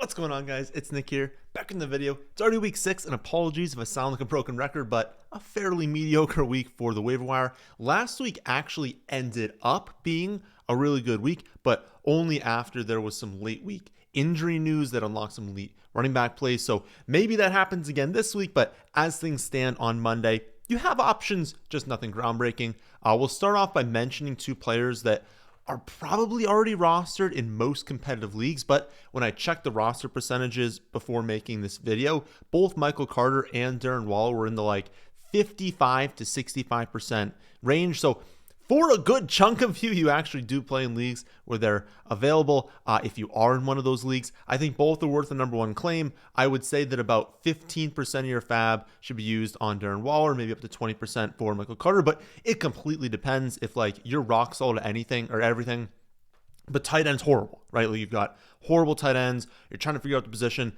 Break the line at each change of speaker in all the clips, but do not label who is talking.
What's going on, guys? It's Nick here, back in the video. It's already week 6, and apologies if I sound like a broken record, but a fairly mediocre week for the waiver wire. Last week actually ended up being a really good week, but only after there was some late week injury news that unlocked some elite running back plays. So maybe that happens again this week, but as things stand on Monday, you have options, just nothing groundbreaking. We'll start off by mentioning two players that are probably already rostered in most competitive leagues, but when I checked the roster percentages before making this video, both Michael Carter and Darren Waller were in the 55 to 65% range. So for a good chunk of you actually do play in leagues where they're available. If you are in one of those leagues, I think both are worth the number one claim. I would say that about 15% of your fab should be used on Darren Waller, maybe up to 20% for Michael Carter, but it completely depends if you're rock solid at anything or everything. But tight end's horrible, right? You've got horrible tight ends. You're trying to figure out the position.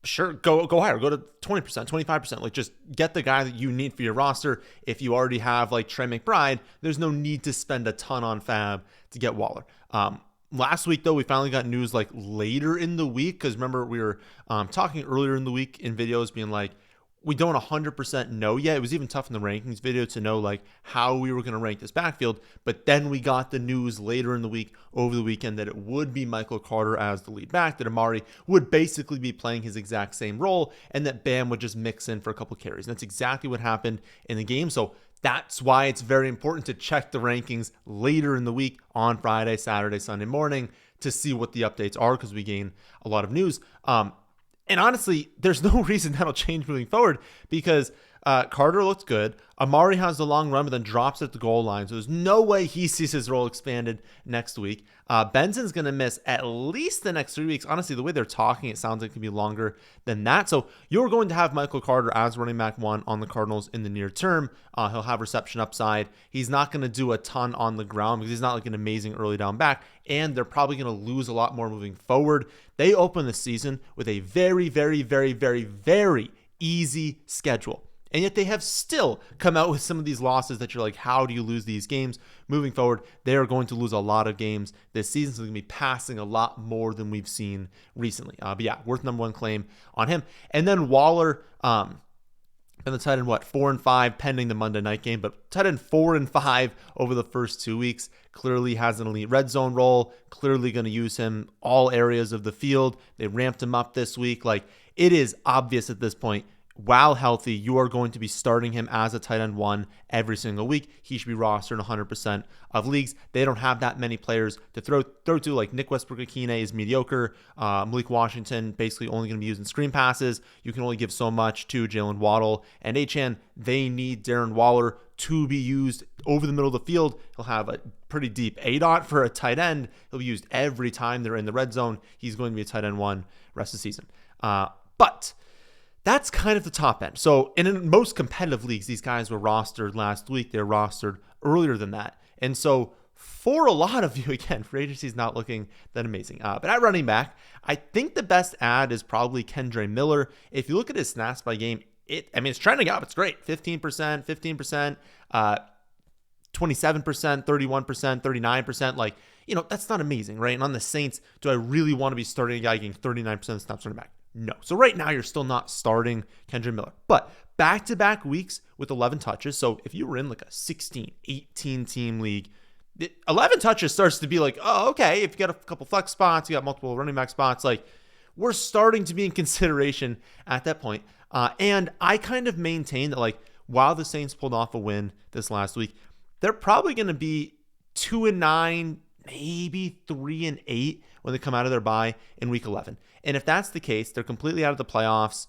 Sure, go higher, go to 20%, 25%. Just get the guy that you need for your roster. If you already have Trey McBride, there's no need to spend a ton on fab to get Waller. Last week, though, we finally got news later in the week, because remember, we were talking earlier in the week in videos being we don't 100% know yet. It was even tough in the rankings video to know how we were going to rank this backfield. But then we got the news later in the week, over the weekend, that it would be Michael Carter as the lead back, that Amari would basically be playing his exact same role, and that Bam would just mix in for a couple carries. And that's exactly what happened in the game. So that's why it's very important to check the rankings later in the week on Friday, Saturday, Sunday morning to see what the updates are, because we gain a lot of news. And honestly, there's no reason that'll change moving forward, because Carter looks good. Amari has the long run, but then drops at the goal line. So there's no way he sees his role expanded next week. Benson's going to miss at least the next 3 weeks. Honestly, the way they're talking, it sounds like it could be longer than that. So you're going to have Michael Carter as running back one on the Cardinals in the near term. He'll have reception upside. He's not going to do a ton on the ground because he's not an amazing early down back. And they're probably going to lose a lot more moving forward. They open the season with a very, very, very, very, very easy schedule. And yet they have still come out with some of these losses that you're how do you lose these games? Moving forward, they are going to lose a lot of games this season, so they're going to be passing a lot more than we've seen recently. But yeah, worth number one claim on him. And then Waller, been the tight end, 4 and 5 pending the Monday night game, but tight end 4 and 5 over the first 2 weeks. Clearly has an elite red zone role, clearly going to use him all areas of the field. They ramped him up this week. It is obvious at this point, while healthy, you are going to be starting him as a tight end one every single week. He should be rostered in 100% of leagues. They don't have that many players to throw to. Nick Westbrook-Akine is mediocre. Malik Washington basically only going to be using screen passes. You can only give so much to Jalen Waddle and Achane. They need Darren Waller to be used over the middle of the field. He'll have a pretty deep ADOT for a tight end. He'll be used every time they're in the red zone. He's going to be a tight end one rest of the season. But that's kind of the top end. So in most competitive leagues, these guys were rostered last week. They're rostered earlier than that. And so for a lot of you, again, free agency is not looking that amazing. But at running back, I think the best ad is probably Kendre Miller. If you look at his snaps by game, it's trending up. It's great. 15%, 15%, 27%, 31%, 39%. That's not amazing, right? And on the Saints, do I really want to be starting a guy getting 39% of snaps running back? No. So right now, you're still not starting Kendre Miller. But back-to-back weeks with 11 touches. So if you were in a 16, 18 team league, 11 touches starts to be oh, okay. If you got a couple flex spots, you got multiple running back spots, we're starting to be in consideration at that point. And I kind of maintain that while the Saints pulled off a win this last week, they're probably going to be 2-9, maybe 3-8 when they come out of their bye in week 11. And if that's the case, they're completely out of the playoffs.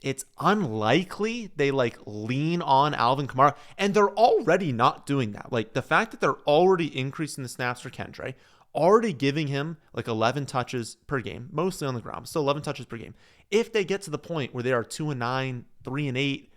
It's unlikely they lean on Alvin Kamara, and they're already not doing that. The fact that they're already increasing the snaps for Kendre, already giving him 11 touches per game, mostly on the ground, so 11 touches per game. If they get to the point where they are 2-9, 3-8,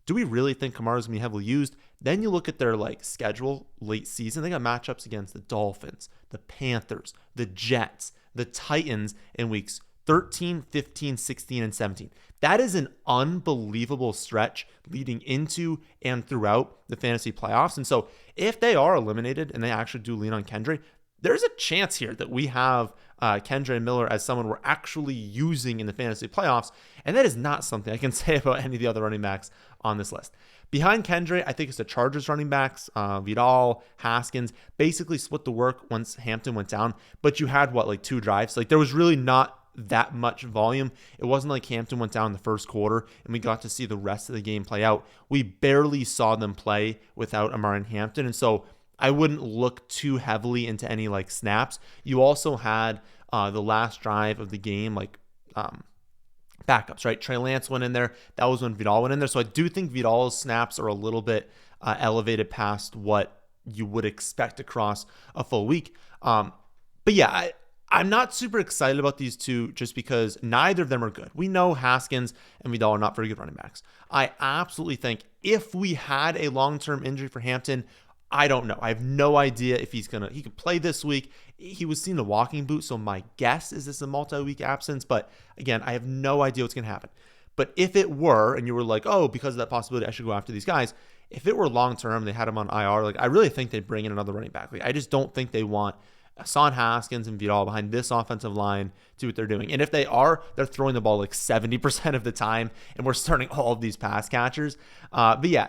do we really think Kamara's going to be heavily used? Then you look at their schedule late season. They got matchups against the Dolphins, the Panthers, the Jets, the Titans in weeks 13, 15, 16, and 17. That is an unbelievable stretch leading into and throughout the fantasy playoffs. And so if they are eliminated and they actually do lean on Kendre, there's a chance here that we have Kendre Miller as someone we're actually using in the fantasy playoffs, and that is not something I can say about any of the other running backs on this list. Behind Kendre, I think it's the Chargers running backs, Vidal, Haskins, basically split the work once Hampton went down, but you had, like 2 drives? Like, there was really not that much volume. It wasn't like Hampton went down in the first quarter and we got to see the rest of the game play out. We barely saw them play without Amari and Hampton, and so I wouldn't look too heavily into any like snaps. You also had the last drive of the game, like backups, right? Trey Lance went in there. That was when Vidal went in there. So I do think Vidal's snaps are a little bit elevated past what you would expect across a full week. But yeah, I'm not super excited about these two just because neither of them are good. We know Haskins and Vidal are not very good running backs. I absolutely think if we had a long-term injury for Hampton, I don't know. I have no idea if he could play this week. He was seen in a walking boot, so my guess is this is a multi-week absence. But again, I have no idea what's going to happen. But if it were, and you were like, oh, because of that possibility, I should go after these guys. If it were long-term, they had him on IR, like I really think they'd bring in another running back. Like I just don't think they want Hassan Haskins and Vidal behind this offensive line to do what they're doing. And if they are, they're throwing the ball like 70% of the time, and we're starting all of these pass catchers. But yeah,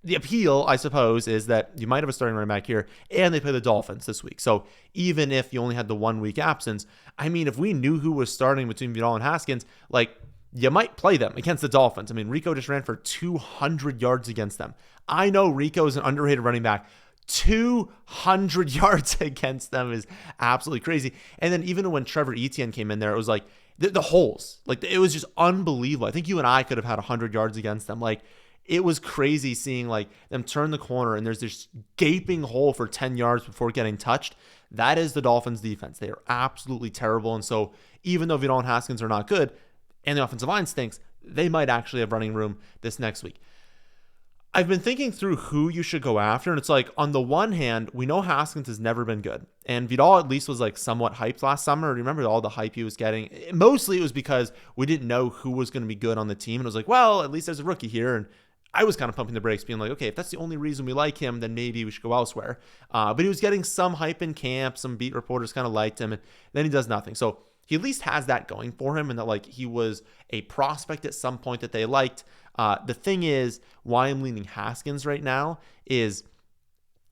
the appeal, I suppose, is that you might have a starting running back here, and they play the Dolphins this week. So even if you only had the 1 week absence, I mean, if we knew who was starting between Vidal and Haskins, like you might play them against the Dolphins. I mean, Rico just ran for 200 yards against them. I know Rico is an underrated running back. 200 yards against them is absolutely crazy. And then even when Trevor Etienne came in there, it was like the holes. Like it was just unbelievable. I think you and I could have had 100 yards against them. Like it was crazy seeing like them turn the corner and there's this gaping hole for 10 yards before getting touched. That is the Dolphins defense. They are absolutely terrible. And so even though Vidal and Haskins are not good and the offensive line stinks, they might actually have running room this next week. I've been thinking through who you should go after, and it's like, on the one hand, we know Haskins has never been good, and Vidal at least was like somewhat hyped last summer. Remember all the hype he was getting? Mostly it was because we didn't know who was going to be good on the team, and it was like, well, at least there's a rookie here, and I was kind of pumping the brakes, being like, okay, if that's the only reason we like him, then maybe we should go elsewhere. But he was getting some hype in camp, some beat reporters kind of liked him, and then he does nothing. So he at least has that going for him, and that like he was a prospect at some point that they liked. The thing is, why I'm leaning Haskins right now is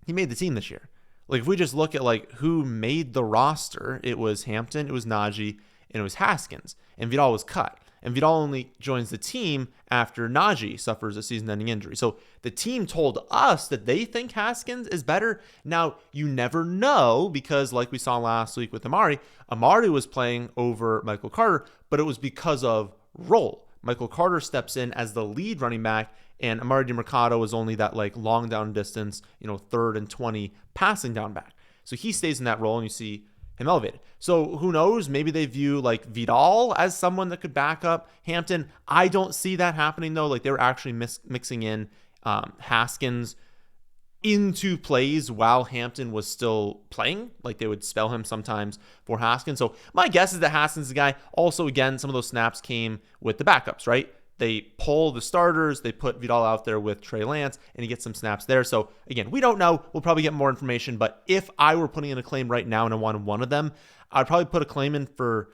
he made the team this year. Like if we just look at like who made the roster, it was Hampton, it was Najee, and it was Haskins, and Vidal was cut. And Vidal only joins the team after Najee suffers a season-ending injury. So the team told us that they think Haskins is better. Now, you never know because like we saw last week with Amari was playing over Michael Carter, but it was because of role. Michael Carter steps in as the lead running back, and Amari DiMercato is only that like long down distance, 3rd and 20 passing down back. So he stays in that role, and you see him elevated. So who knows? Maybe they view like Vidal as someone that could back up Hampton. I don't see that happening though. Like they were actually mixing in Haskins into plays while Hampton was still playing. Like they would spell him sometimes for Haskins. So my guess is that Haskins is the guy. Also, again, some of those snaps came with the backups, right? They pull the starters, they put Vidal out there with Trey Lance, and he gets some snaps there. So again, we don't know. We'll probably get more information, but if I were putting in a claim right now and I wanted one of them, I'd probably put a claim in for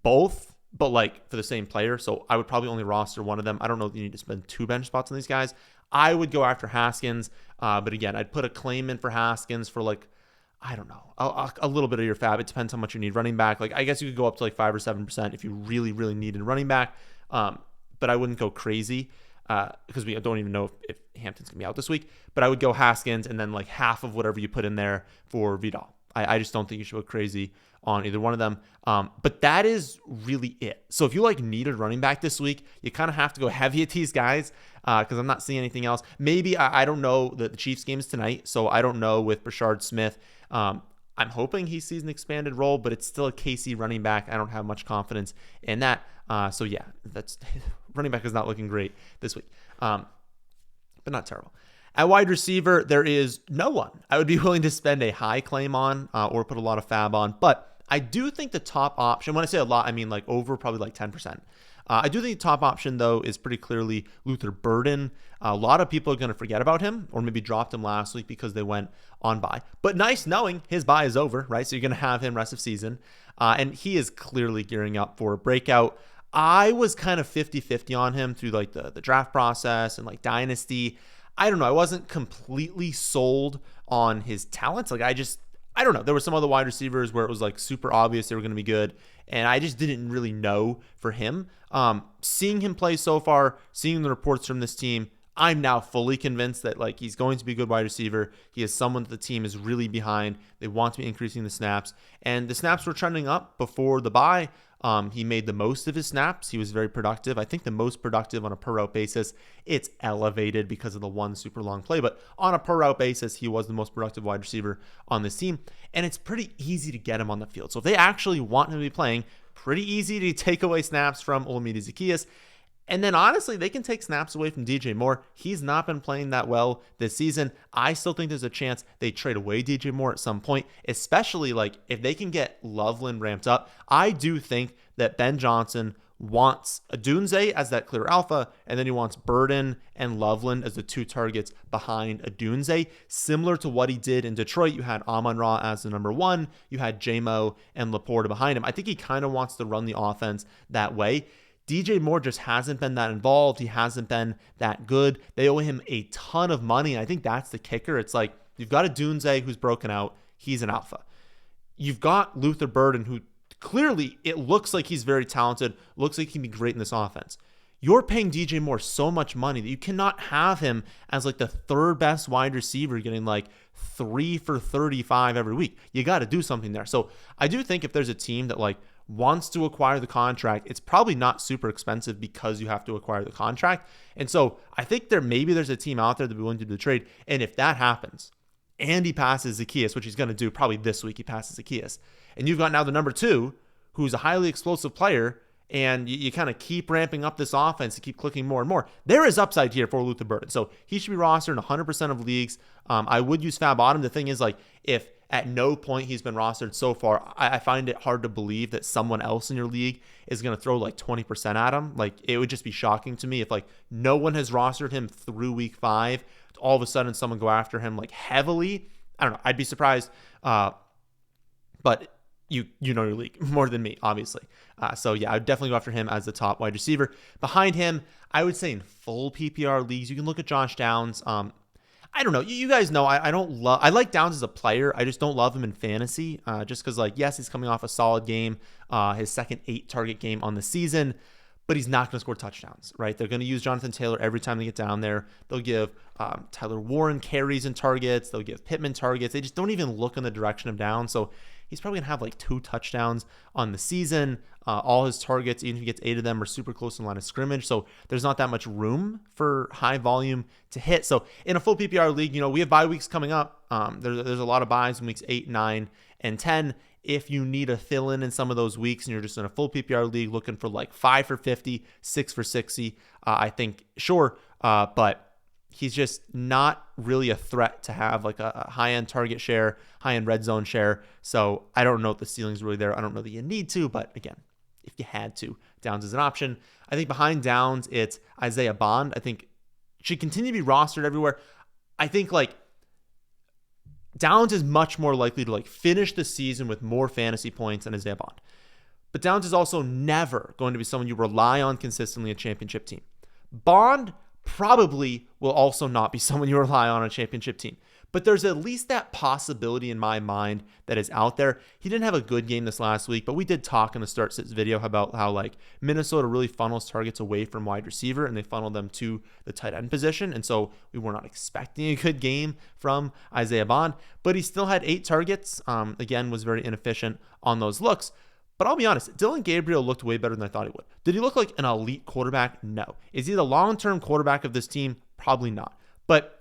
both, but like for the same player. So I would probably only roster one of them. I don't know if you need to spend 2 bench spots on these guys. I would go after Haskins, but again, I'd put a claim in for Haskins for like, I don't know, a little bit of your fab. It depends how much you need running back. Like I guess you could go up to like 5 or 7% if you really, really needed running back. But I wouldn't go crazy because we don't even know if Hampton's going to be out this week. But I would go Haskins and then like half of whatever you put in there for Vidal. I just don't think you should go crazy on either one of them. But that is really it. So if you like needed running back this week, you kind of have to go heavy at these guys because I'm not seeing anything else. Maybe, I don't know, the Chiefs game is tonight. So I don't know with Brashard Smith. I'm hoping he sees an expanded role, but it's still a KC running back. I don't have much confidence in that. So yeah, that's running back is not looking great this week, but not terrible. At wide receiver, there is no one I would be willing to spend a high claim on or put a lot of fab on, but I do think the top option, when I say a lot, I mean like over probably like 10%. I do think the top option, though, is pretty clearly Luther Burden. A lot of people are going to forget about him or maybe dropped him last week because they went on bye. But nice knowing his bye is over, right? So you're going to have him rest of season. And he is clearly gearing up for a breakout. I was kind of 50-50 on him through like the draft process and like Dynasty. I don't know. I wasn't completely sold on his talents. Like I don't know. There were some other wide receivers where it was like super obvious they were going to be good, and I just didn't really know for him. Seeing him play so far, seeing the reports from this team, I'm now fully convinced that like he's going to be a good wide receiver. He is someone that the team is really behind. They want to be increasing the snaps, and the snaps were trending up before the bye. He made the most of his snaps. He was very productive. I think the most productive on a per route basis. It's elevated because of the one super long play, but on a per route basis, he was the most productive wide receiver on this team. And it's pretty easy to get him on the field. So if they actually want him to be playing, pretty easy to take away snaps from Olamide Zaccheaus. And then honestly, they can take snaps away from DJ Moore. He's not been playing that well this season. I still think there's a chance they trade away DJ Moore at some point, especially like if they can get Loveland ramped up. I do think that Ben Johnson wants Odunze as that clear alpha, and then he wants Burden and Loveland as the two targets behind Odunze. Similar to what he did in Detroit, you had Amon-Ra as the number one, you had J-Mo and Laporta behind him. I think he kind of wants to run the offense that way. DJ Moore just hasn't been that involved. He hasn't been that good. They owe him a ton of money, and I think that's the kicker. It's like you've got Odunze who's broken out. He's an alpha. You've got Luther Burden, who clearly it looks like he's very talented, looks like he can be great in this offense. You're paying DJ Moore so much money that you cannot have him as like the third best wide receiver getting like 3 for 35 every week. You got to do something there. So I do think if there's a team that like wants to acquire the contract, it's probably not super expensive because you have to acquire the contract. And so I think there's a team out there that would be willing to do the trade. And if that happens, and he passes Zaccheaus, which he's going to do probably this week, he passes Zaccheaus, and you've got now the number two, who's a highly explosive player, and you kind of keep ramping up this offense and keep clicking more and more, there is upside here for Luther Burden. So he should be rostered in 100% of leagues. I would use Fab Bottom. The thing is, like, if at no point he's been rostered so far, I find it hard to believe that someone else in your league is going to throw like 20% at him. Like, it would just be shocking to me if like no one has rostered him through week 5. All of a sudden someone go after him like heavily. I don't know. I'd be surprised. But you know your league more than me, obviously. So yeah, I would definitely go after him as the top wide receiver. Behind him, I would say in full PPR leagues, you can look at Josh Downs. I don't know. You guys know I like Downs as a player. I just don't love him in fantasy. Just because, like, yes, he's coming off a solid game, his second 8-target game on the season, but he's not going to score touchdowns, right? They're going to use Jonathan Taylor every time they get down there. They'll give Tyler Warren carries and targets. They'll give Pittman targets. They just don't even look in the direction of Downs. So he's probably going to have like 2 touchdowns on the season. All his targets, even if he gets 8 of them, are super close in line of scrimmage. So there's not that much room for high volume to hit. So in a full PPR league, we have bye weeks coming up. There's a lot of byes in weeks 8, 9, and 10. If you need a fill-in in some of those weeks and you're just in a full PPR league looking for like 5 for 50, 6 for 60, I think, sure. But he's just not really a threat to have like a high-end target share, high-end red zone share. So I don't know if the ceiling's really there. I don't know that you need to, but again, if you had to, Downs is an option. I think behind Downs, it's Isaiah Bond. I think should continue to be rostered everywhere. I think like Downs is much more likely to like finish the season with more fantasy points than Isaiah Bond. But Downs is also never going to be someone you rely on consistently a championship team. Bond probably will also not be someone you rely on a championship team. But there's at least that possibility in my mind that is out there. He didn't have a good game this last week, but we did talk in the Start Sits video about how like Minnesota really funnels targets away from wide receiver and they funnel them to the tight end position. And so we were not expecting a good game from Isaiah Bond, but he still had 8 targets. Again, was very inefficient on those looks. But I'll be honest, Dylan Gabriel looked way better than I thought he would. Did he look like an elite quarterback? No. Is he the long-term quarterback of this team? Probably not. But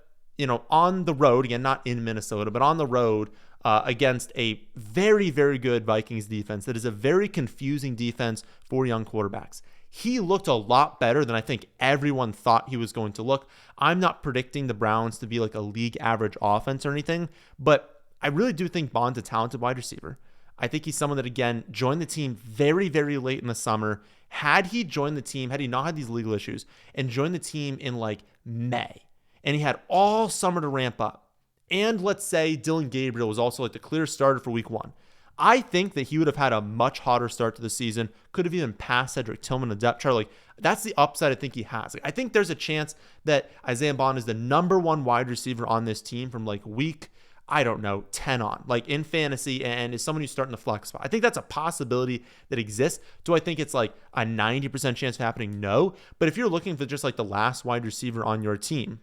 on the road, again, not in Minnesota, but on the road against a very, very good Vikings defense that is a very confusing defense for young quarterbacks. He looked a lot better than I think everyone thought he was going to look. I'm not predicting the Browns to be like a league average offense or anything, but I really do think Bond's a talented wide receiver. I think he's someone that, again, joined the team very, very late in the summer. Had he joined the team, had he not had these legal issues, and joined the team in like May, and he had all summer to ramp up, and let's say Dylan Gabriel was also like the clear starter for week 1, I think that he would have had a much hotter start to the season, could have even passed Cedric Tillman in the depth chart. Like, that's the upside I think he has. Like, I think there's a chance that Isaiah Bond is the number 1 wide receiver on this team from like week, I don't know, 10 on, like in fantasy, and is someone who's starting the flex spot. I think that's a possibility that exists. Do I think it's like a 90% chance of happening? No. But if you're looking for just like the last wide receiver on your team,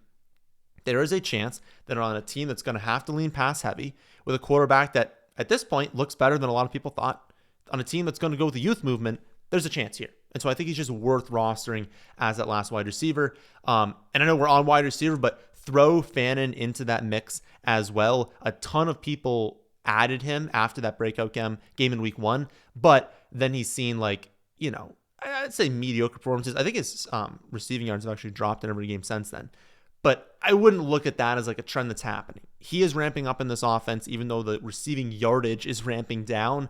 there is a chance that on a team that's going to have to lean pass heavy with a quarterback that at this point looks better than a lot of people thought, on a team that's going to go with the youth movement, there's a chance here. And so I think he's just worth rostering as that last wide receiver. And I know we're on wide receiver, but throw Fannin into that mix as well. A ton of people added him after that breakout game in week 1, but then he's seen like, you know, I'd say mediocre performances. I think his receiving yards have actually dropped in every game since then. But I wouldn't look at that as like a trend that's happening. He is ramping up in this offense, even though the receiving yardage is ramping down.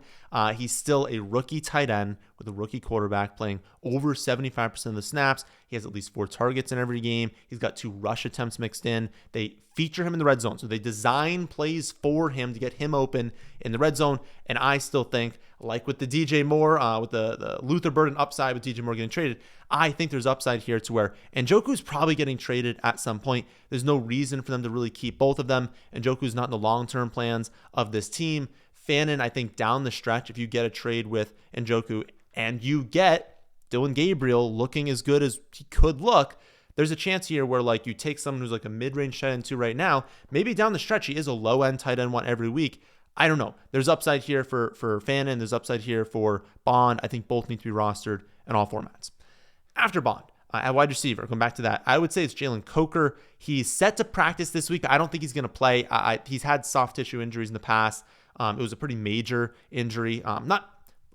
He's still a rookie tight end with a rookie quarterback playing over 75% of the snaps. He has at least 4 targets in every game. He's got 2 rush attempts mixed in. They feature him in the red zone. So they design plays for him to get him open in the red zone. And I still think, like with the DJ Moore, with the Luther Burden upside with DJ Moore getting traded, I think there's upside here to where Njoku's probably getting traded at some point. There's no reason for them to really keep both of them. Njoku's not in the long-term plans of this team. Fannin, I think down the stretch, if you get a trade with Njoku and you get Dylan Gabriel looking as good as he could look, there's a chance here where like you take someone who's like a mid-range tight end 2 right now, maybe down the stretch he is a low-end tight end 1 every week. I don't know. There's upside here for Fannin. There's upside here for Bond. I think both need to be rostered in all formats. After Bond, at wide receiver, going back to that, I would say it's Jalen Coker. He's set to practice this week. I don't think he's going to play. He's had soft tissue injuries in the past. It was a pretty major injury.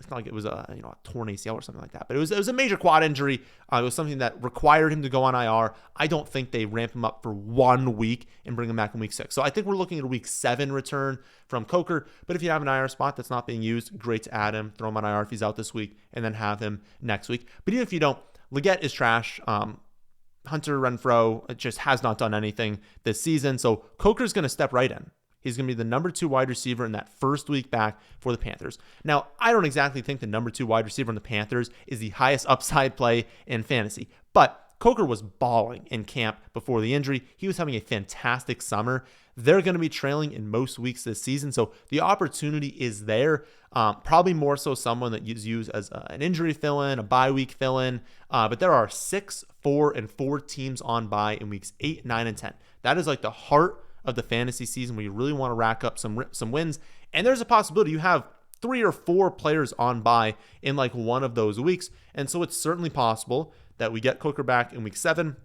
It's not like it was a torn ACL or something like that, but it was a major quad injury. It was something that required him to go on IR. I don't think they ramp him up for 1 week and bring him back in week 6. So I think we're looking at a week 7 return from Coker. But if you have an IR spot that's not being used, great to add him, throw him on IR if he's out this week, and then have him next week. But even if you don't, Leggett is trash. Hunter Renfrow just has not done anything this season. So Coker's going to step right in. He's going to be the number 2 wide receiver in that first week back for the Panthers. Now, I don't exactly think the number 2 wide receiver in the Panthers is the highest upside play in fantasy, but Coker was balling in camp before the injury. He was having a fantastic summer. They're going to be trailing in most weeks this season, so the opportunity is there. Probably more so someone that is used as an injury fill-in, a bye week fill-in, but there are 6, 4, and 4 teams on bye in weeks 8, 9, and 10. That is like the heart of the fantasy season where you really want to rack up some wins. And there's a possibility you have 3 or 4 players on bye in like one of those weeks. And so it's certainly possible that we get Coker back in week 7,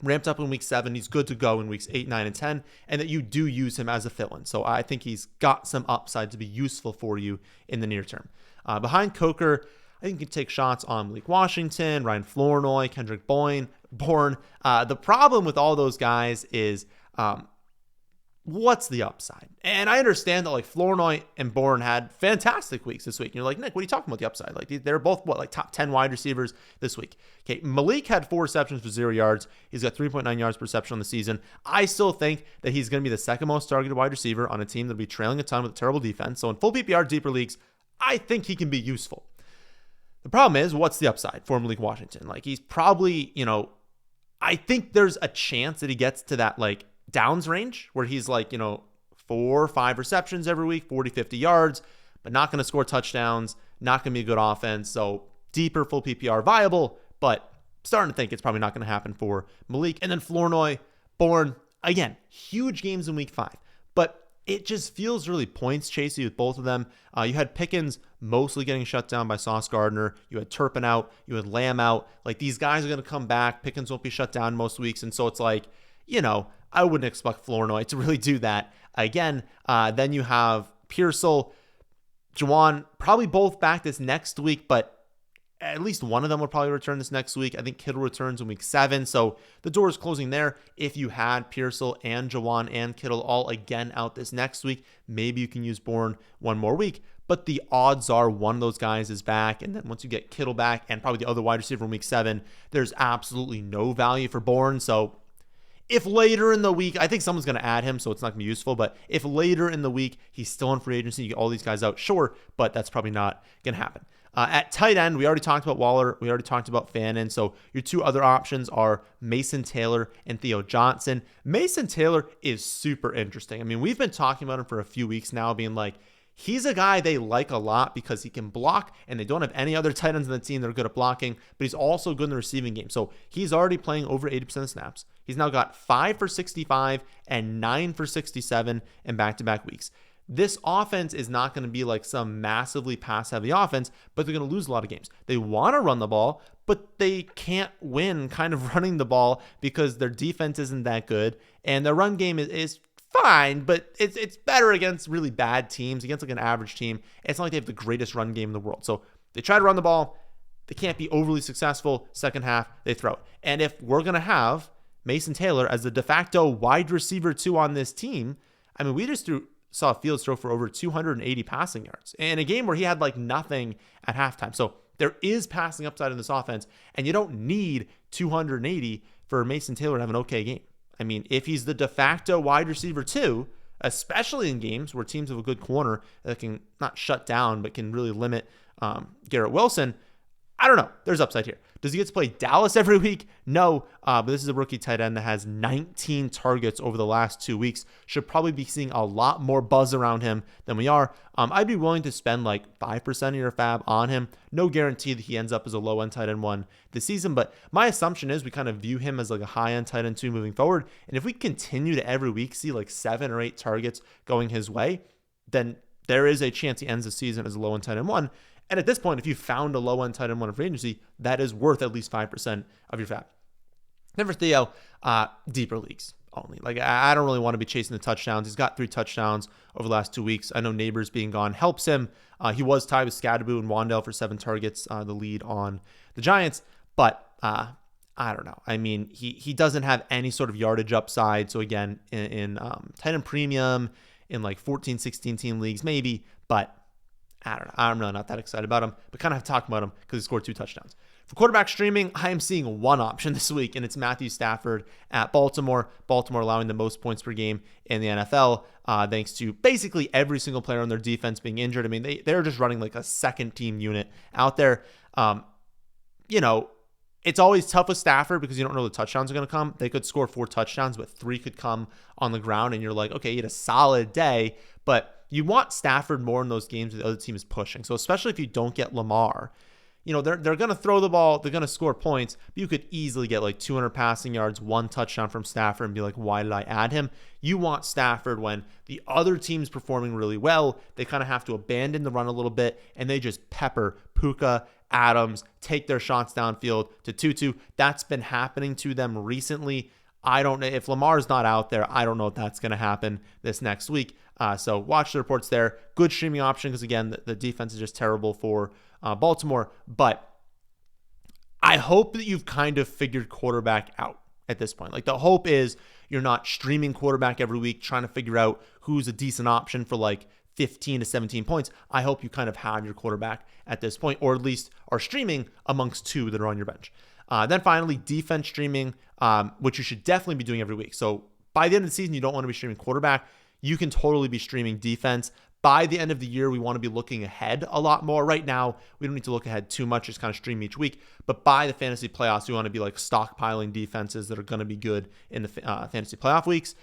ramped up in week 7. He's good to go in weeks 8, 9, and 10, and that you do use him as a fill-in. So I think he's got some upside to be useful for you in the near term. Behind Coker, I think you can take shots on Malik Washington, Ryan Flournoy, Kendrick Bourne. The problem with all those guys is what's the upside? And I understand that like Flournoy and Bourne had fantastic weeks this week. And you're like, Nick, what are you talking about the upside? Like they're both like top 10 wide receivers this week. Okay, Malik had 4 receptions for 0 yards. He's got 3.9 yards per reception on the season. I still think that he's going to be the second most targeted wide receiver on a team that'll be trailing a ton with a terrible defense. So in full PPR deeper leagues, I think he can be useful. The problem is, what's the upside for Malik Washington? Like he's probably, I think there's a chance that he gets to that like downs range where he's like, 4 or 5 receptions every week, 40, 50 yards, but not going to score touchdowns, not going to be a good offense. So deeper full PPR viable, but starting to think it's probably not going to happen for Malik. And then Flournoy, Bourne, again, huge games in week 5, but it just feels really points chasey with both of them. You had Pickens mostly getting shut down by Sauce Gardner. You had Turpin out. You had Lamb out. Like these guys are going to come back. Pickens won't be shut down most weeks. And so it's like, I wouldn't expect Flournoy to really do that again. Then you have Pearsall, Juwan, probably both back this next week, but at least one of them will probably return this next week. I think Kittle returns in week 7. So the door is closing there. If you had Pearsall and Juwan and Kittle all again out this next week, maybe you can use Bourne one more week. but the odds are one of those guys is back. And then once you get Kittle back and probably the other wide receiver in week 7, there's absolutely no value for Bourne. So if later in the week, I think someone's going to add him, so it's not going to be useful. But if later in the week he's still in free agency, you get all these guys out, sure, but that's probably not going to happen. At tight end, we already talked about Waller. We already talked about Fannin. So your two other options are Mason Taylor and Theo Johnson. Mason Taylor is super interesting. I mean, we've been talking about him for a few weeks now, being like, he's a guy they like a lot because he can block, and they don't have any other tight ends on the team that are good at blocking, but he's also good in the receiving game. So he's already playing over 80% of snaps. He's now got 5 for 65 and 9 for 67 in back-to-back weeks. This offense is not going to be like some massively pass-heavy offense, but they're going to lose a lot of games. They want to run the ball, but they can't win kind of running the ball because their defense isn't that good, and their run game is fine, but it's better against really bad teams, against like an average team. It's not like they have the greatest run game in the world. So they try to run the ball. They can't be overly successful. Second half, they throw it. And if we're going to have Mason Taylor as the de facto wide receiver 2 on this team, I mean, we just saw Fields throw for over 280 passing yards in a game where he had like nothing at halftime. So there is passing upside in this offense, and you don't need 280 for Mason Taylor to have an okay game. I mean, if he's the de facto wide receiver 2, especially in games where teams have a good corner that can not shut down, but can really limit Garrett Wilson, I don't know. There's upside here. Does he get to play Dallas every week? No, but this is a rookie tight end that has 19 targets over the last 2 weeks. Should probably be seeing a lot more buzz around him than we are. I'd be willing to spend like 5% of your fab on him. No guarantee that he ends up as a low-end tight end 1 this season, but my assumption is we kind of view him as like a high-end tight end 2 moving forward. And if we continue to every week see like 7 or 8 targets going his way, then there is a chance he ends the season as a low-end tight end 1. And at this point, if you found a low-end tight end 1 in free agency, that is worth at least 5% of your fab. Then for Theo, deeper leagues only. Like, I don't really want to be chasing the touchdowns. He's got 3 touchdowns over the last 2 weeks. I know Neighbors being gone helps him. He was tied with Scadaboo and Wandale for 7 targets, the lead on the Giants. But I don't know. I mean, he doesn't have any sort of yardage upside. So again, in tight end premium, in like 14, 16 team leagues, maybe, but I don't know. I'm really not that excited about him, but kind of have to talk about him because he scored 2 touchdowns. For quarterback streaming, I am seeing one option this week, and it's Matthew Stafford at Baltimore. Baltimore allowing the most points per game in the NFL, thanks to basically every single player on their defense being injured. I mean, they're just running like a second team unit out there. It's always tough with Stafford because you don't know the touchdowns are going to come. They could score 4 touchdowns, but 3 could come on the ground, and you're like, okay, you had a solid day, but you want Stafford more in those games where the other team is pushing. So especially if you don't get Lamar, they're going to throw the ball, they're going to score points, but you could easily get like 200 passing yards, 1 touchdown from Stafford and be like, why did I add him? You want Stafford when the other team's performing really well. They kind of have to abandon the run a little bit, and they just pepper Puka, Adams, take their shots downfield to Tutu. That's been happening to them recently. I don't know if Lamar's not out there. I don't know if that's going to happen this next week. So watch the reports there. Good streaming option because, again, the defense is just terrible for Baltimore. But I hope that you've kind of figured quarterback out at this point. Like, the hope is you're not streaming quarterback every week trying to figure out who's a decent option for like 15 to 17 points. I hope you kind of have your quarterback at this point, or at least are streaming amongst 2 that are on your bench. Then finally, defense streaming, which you should definitely be doing every week. So by the end of the season, you don't want to be streaming quarterback. You can totally be streaming defense. By the end of the year, we want to be looking ahead a lot more. Right now, we don't need to look ahead too much, just kind of stream each week. But by the fantasy playoffs, we want to be like stockpiling defenses that are going to be good in the fantasy playoff weeks.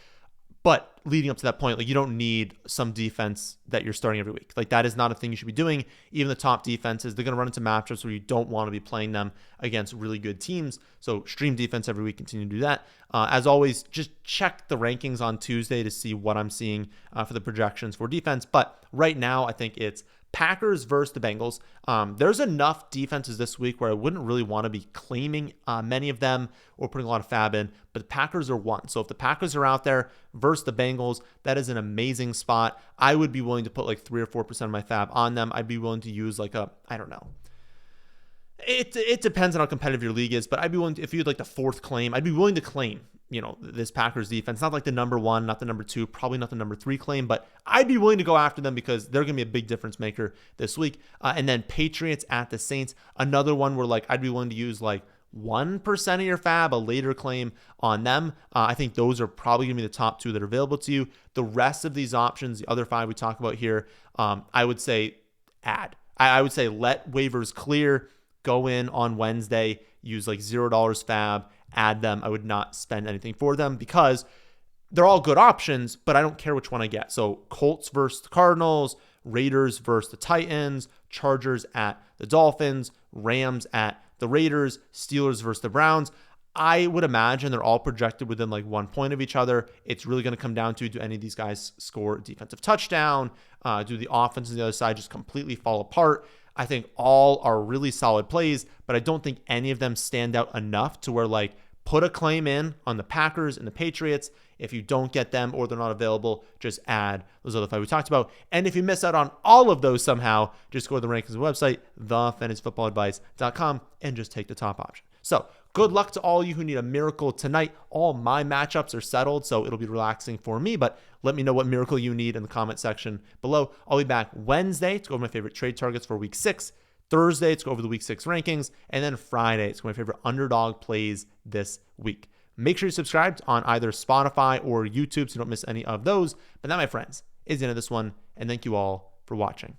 But leading up to that point, like, you don't need some defense that you're starting every week. Like, that is not a thing you should be doing. Even the top defenses, they're going to run into matchups where you don't want to be playing them against really good teams. So stream defense every week, continue to do that. As always, just check the rankings on Tuesday to see what I'm seeing for the projections for defense. But right now, I think it's Packers versus the Bengals. There's enough defenses this week where I wouldn't really want to be claiming many of them or putting a lot of fab in, but the Packers are one. So if the Packers are out there versus the Bengals, that is an amazing spot. I would be willing to put like 3 or 4% of my fab on them. I'd be willing to use like I don't know. It depends on how competitive your league is, but I'd be willing to, if you had like the 4th claim, I'd be willing to claim this Packers defense, not like the number 1, not the number 2, probably not the number 3 claim, but I'd be willing to go after them because they're going to be a big difference maker this week. And then Patriots at the Saints, another one where like I'd be willing to use like 1% of your fab, a later claim on them. I think those are probably going to be the top 2 that are available to you. The rest of these options, the other 5 we talk about here, I would say add. I would say let waivers clear, go in on Wednesday, use like $0 fab, add them. I would not spend anything for them because they're all good options, but I don't care which one I get. So Colts versus the Cardinals, Raiders versus the Titans, Chargers at the Dolphins, Rams at the Raiders, Steelers versus the Browns. I would imagine they're all projected within like 1 point of each other. It's really going to come down to, do any of these guys score a defensive touchdown? Do the offense on the other side just completely fall apart? I think all are really solid plays, but I don't think any of them stand out enough to where like put a claim in on the Packers and the Patriots. If you don't get them or they're not available, just add those other 5 we talked about. And if you miss out on all of those somehow, just go to the rankings website, thefantasyfootballadvice.com, and just take the top option. So good luck to all you who need a miracle tonight. All my matchups are settled, so it'll be relaxing for me, but let me know what miracle you need in the comment section below. I'll be back Wednesday to go over my favorite trade targets for week 6. Thursday, to go over the week 6 rankings. And then Friday, to go over my favorite underdog plays this week. Make sure you subscribe on either Spotify or YouTube so you don't miss any of those. But that, my friends, is the end of this one. And thank you all for watching.